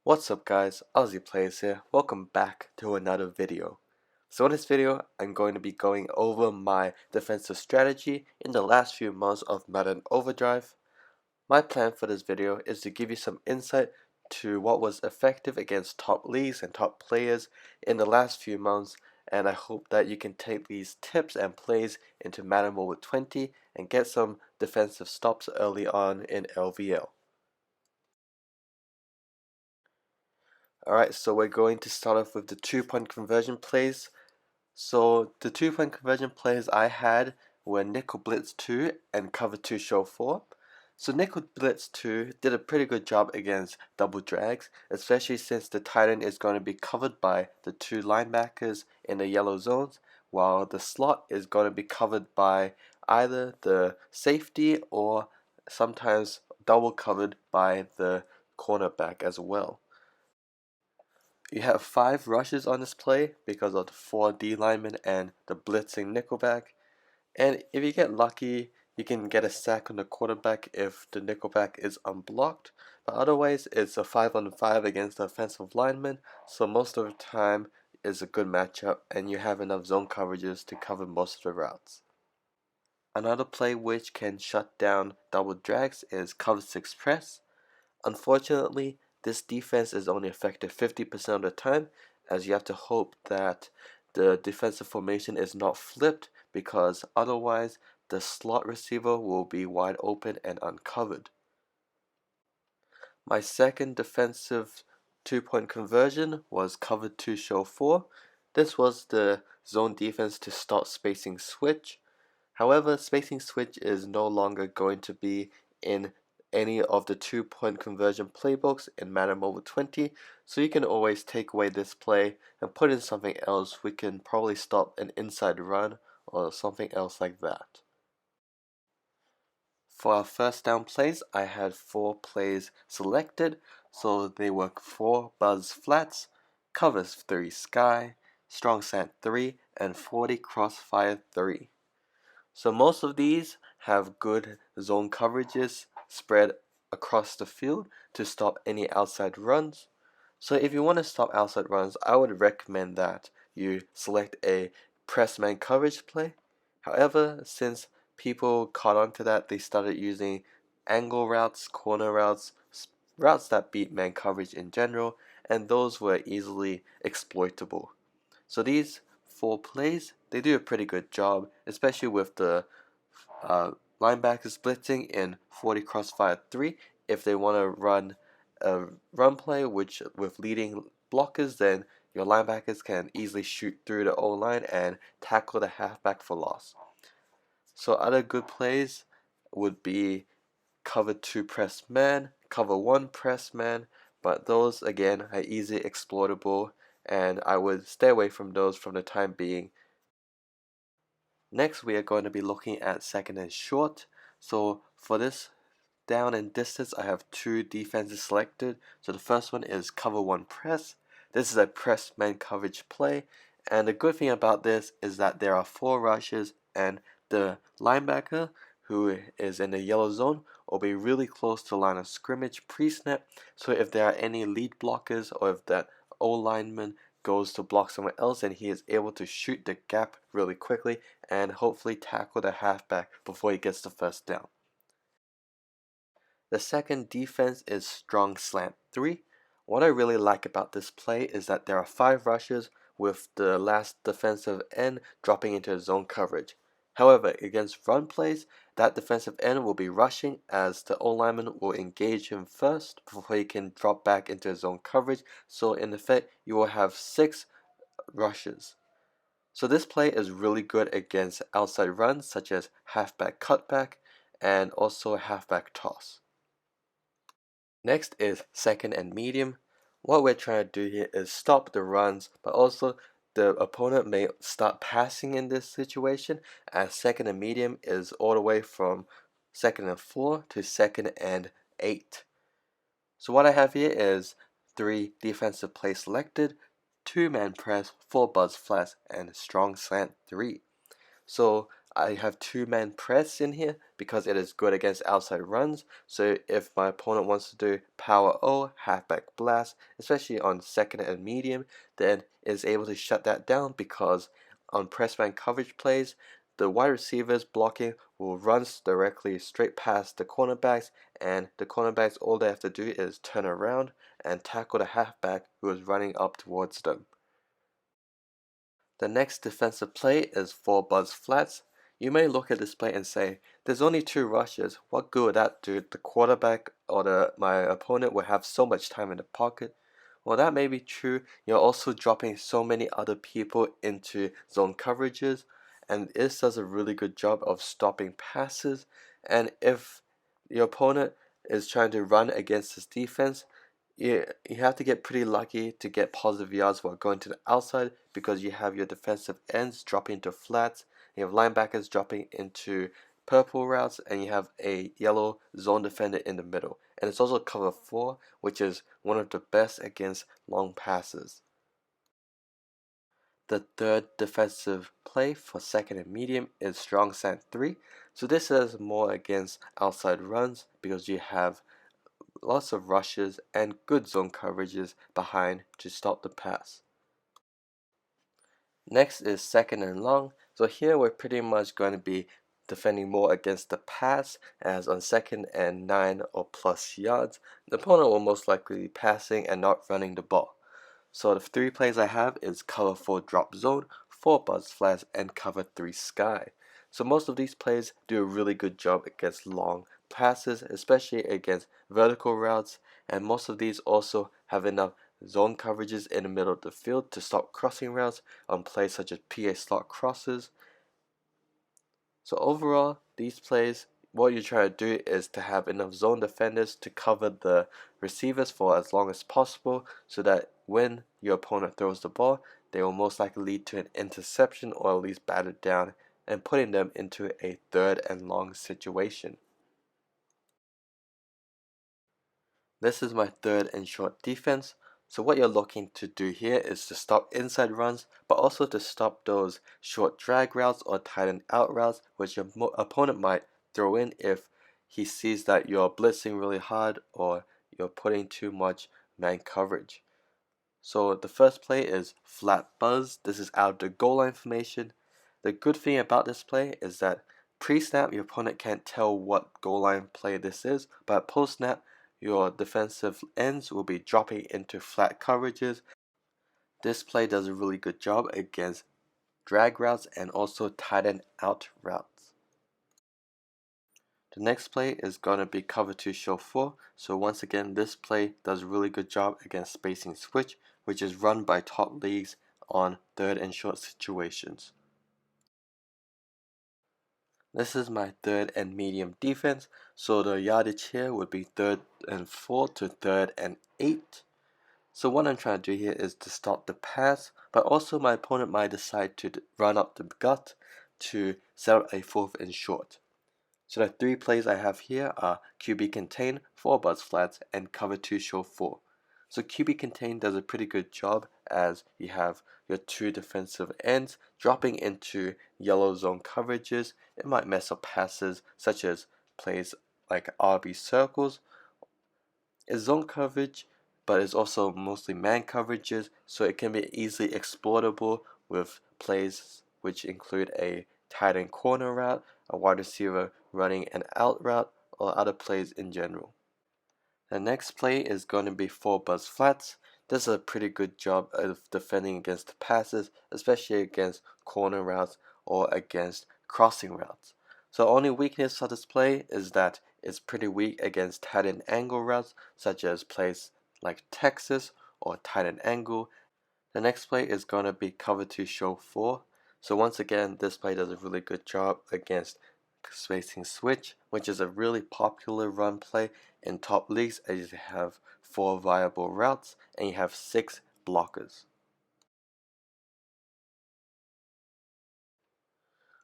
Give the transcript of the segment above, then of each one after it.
What's up guys, AussiePlays here. Welcome back to another video. So in this video, I'm going to be going over my defensive strategy in the last few months of Madden Overdrive. My plan for this video is to give you some insight to what was effective against top leagues and top players in the last few months, and I hope that you can take these tips and plays into Madden Mobile 20 and get some defensive stops early on in LVL. Alright, so we're going to start off with the 2-point conversion plays. So the 2-point conversion plays I had were Nickel Blitz 2 and Cover 2 Show 4. So Nickel Blitz 2 did a pretty good job against double drags, especially since the tight end is going to be covered by the two linebackers in the yellow zones, while the slot is going to be covered by either the safety or sometimes double covered by the cornerback as well. You have 5 rushes on this play because of the 4 D linemen and the blitzing nickelback. And if you get lucky, you can get a sack on the quarterback if the nickelback is unblocked. But otherwise, it's a 5-on-5 against the offensive lineman, so most of the time it's a good matchup and you have enough zone coverages to cover most of the routes. Another play which can shut down double drags is Cover 6 Press. Unfortunately, this defense is only effective 50% of the time, as you have to hope that the defensive formation is not flipped, because otherwise the slot receiver will be wide open and uncovered. My second defensive 2-point conversion was Cover 2 Show 4. This was the zone defense to stop spacing switch. However, spacing switch is no longer going to be in any of the 2-point conversion playbooks in Madden Mobile 20, so you can always take away this play and put in something else. We can probably stop an inside run or something else like that. For our first down plays, I had 4 plays selected, so they were 4 buzz flats, covers 3 sky, strong slant 3, and 40 crossfire 3. So most of these have good zone coverages spread across the field to stop any outside runs. So if you want to stop outside runs, I would recommend that you select a press man coverage play. However, since people caught on to that, they started using angle routes, corner routes, routes that beat man coverage in general, and those were easily exploitable. So these 4 plays, they do a pretty good job, especially with the linebackers blitzing in 40 crossfire 3. If they want to run a run play which with leading blockers, then your linebackers can easily shoot through the O-line and tackle the halfback for loss. So other good plays would be Cover 2 press man, Cover 1 press man, but those again are easily exploitable, and I would stay away from those from the time being. Next, we are going to be looking at second and short. So for this down and distance, I have 2 defenses selected. So the first one is Cover 1 press. This is a press man coverage play, and the good thing about this is that there are 4 rushes, and the linebacker who is in the yellow zone will be really close to the line of scrimmage pre-snap. So if there are any lead blockers, or if that O-lineman goes to block someone else, and he is able to shoot the gap really quickly and hopefully tackle the halfback before he gets the first down. The second defense is Strong Slant 3. What I really like about this play is that there are 5 rushes with the last defensive end dropping into zone coverage. However, against run plays, that defensive end will be rushing, as the O-lineman will engage him first before he can drop back into zone coverage. So in effect, you will have 6 rushes. So this play is really good against outside runs such as halfback cutback and also halfback toss. Next is second and medium. What we're trying to do here is stop the runs, but also the opponent may start passing in this situation, as second and medium is all the way from second and 4 to second and 8. So what I have here is 3 defensive plays selected, 2-man press, 4 buzz flats, and strong slant 3. So I have two-man press in here because it is good against outside runs. So if my opponent wants to do power O, halfback blast, especially on second and medium, then it's able to shut that down because on press man coverage plays, the wide receivers blocking will run directly straight past the cornerbacks, and the cornerbacks, all they have to do is turn around and tackle the halfback who is running up towards them. The next defensive play is 4 buzz flats. You may look at this play and say, there's only 2 rushes, what good would that do? The quarterback or my opponent will have so much time in the pocket. Well, that may be true. You're also dropping so many other people into zone coverages, and this does a really good job of stopping passes. And if your opponent is trying to run against this defense, you have to get pretty lucky to get positive yards while going to the outside because you have your defensive ends dropping into flats, you have linebackers dropping into purple routes, and you have a yellow zone defender in the middle. And it's also cover 4, which is one of the best against long passes. The third defensive play for second and medium is strong side 3. So this is more against outside runs because you have lots of rushes and good zone coverages behind to stop the pass. Next is second and long. So here we're pretty much going to be defending more against the pass, as on second and 9 or plus yards, the opponent will most likely be passing and not running the ball. So the 3 plays I have is cover 4 drop zone, 4 buzz flats, and cover 3 sky. So most of these plays do a really good job against long passes, especially against vertical routes, and most of these also have enough zone coverages in the middle of the field to stop crossing routes on plays such as PA slot crosses. So overall, these plays, what you're trying to do is to have enough zone defenders to cover the receivers for as long as possible so that when your opponent throws the ball, they will most likely lead to an interception or at least batted down and putting them into a third and long situation. This is my third and short defense. So what you're looking to do here is to stop inside runs, but also to stop those short drag routes or tight end out routes, which your opponent might throw in if he sees that you're blitzing really hard or you're putting too much man coverage. So the first play is flat buzz. This is out of the goal line formation. The good thing about this play is that pre-snap your opponent can't tell what goal line play this is, but post-snap your defensive ends will be dropping into flat coverages. This play does a really good job against drag routes and also tight end out routes. The next play is going to be cover 2 show 4. So once again, this play does a really good job against spacing switch, which is run by top leagues on third and short situations. This is my third and medium defense, so the yardage here would be third and 4 to third and 8. So what I'm trying to do here is to stop the pass, but also my opponent might decide to run up the gut to set up a fourth and short. So the 3 plays I have here are QB contain, 4 buzz flats, and cover 2 show 4. So QB contain does a pretty good job as you have your 2 defensive ends dropping into yellow zone coverages. It might mess up passes such as plays like RB circles. It's zone coverage, but it's also mostly man coverages, so it can be easily exploitable with plays which include a tight end corner route, a wide receiver running an out route, or other plays in general. The next play is going to be 4 buzz flats. This is a pretty good job of defending against the passes, especially against corner routes or against crossing routes. So only weakness of this play is that it's pretty weak against tight end angle routes, such as plays like Texas or tight end angle. The next play is going to be cover 2 show 4. So once again, this play does a really good job against spacing switch, which is a really popular run play in top leagues as you have 4 viable routes and you have 6 blockers.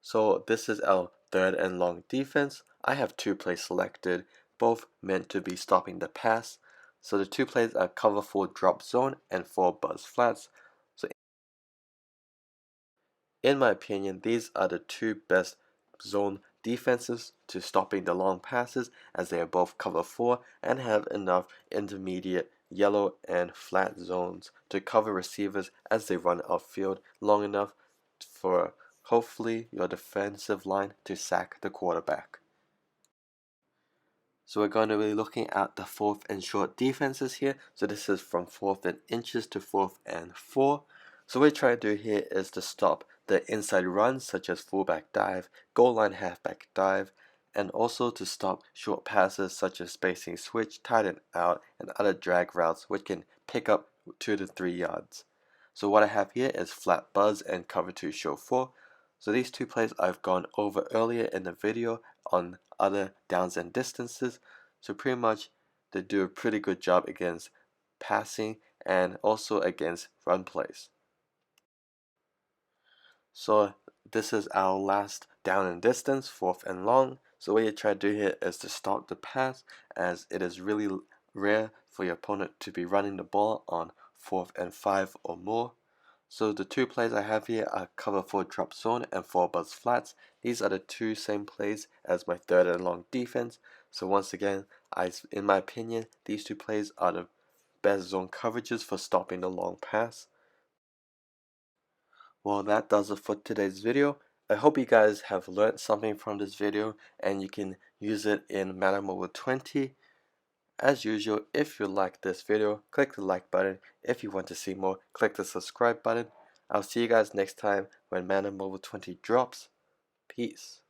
So this is our third and long defense. I have 2 plays selected, both meant to be stopping the pass. So the 2 plays are cover 4 drop zone and 4 buzz flats. So in my opinion, these are the 2 best zone defenses to stopping the long passes, as they are both cover 4 and have enough intermediate yellow and flat zones to cover receivers as they run upfield long enough for hopefully your defensive line to sack the quarterback. So we're going to be looking at the fourth and short defenses here. So this is from 4th and inches to 4th and 4. So what we try to do here is to stop the inside runs such as fullback dive, goal line halfback dive, and also to stop short passes such as spacing switch, tight end out, and other drag routes which can pick up 2 to 3 yards. So what I have here is flat buzz and cover 2 show 4. So these two plays I've gone over earlier in the video on other downs and distances. So pretty much they do a pretty good job against passing and also against run plays. So this is our last down and distance, 4th and long. So what you try to do here is to stop the pass, as it is really rare for your opponent to be running the ball on 4th and 5 or more. So the two plays I have here are cover 4 drop zone and 4 buzz flats. These are the two same plays as my 3rd and long defense. So once again, in my opinion, these two plays are the best zone coverages for stopping the long pass. Well, that does it for today's video. I hope you guys have learned something from this video and you can use it in Madden Mobile 20. As usual, if you like this video, click the like button. If you want to see more, click the subscribe button. I'll see you guys next time when Madden Mobile 20 drops. Peace.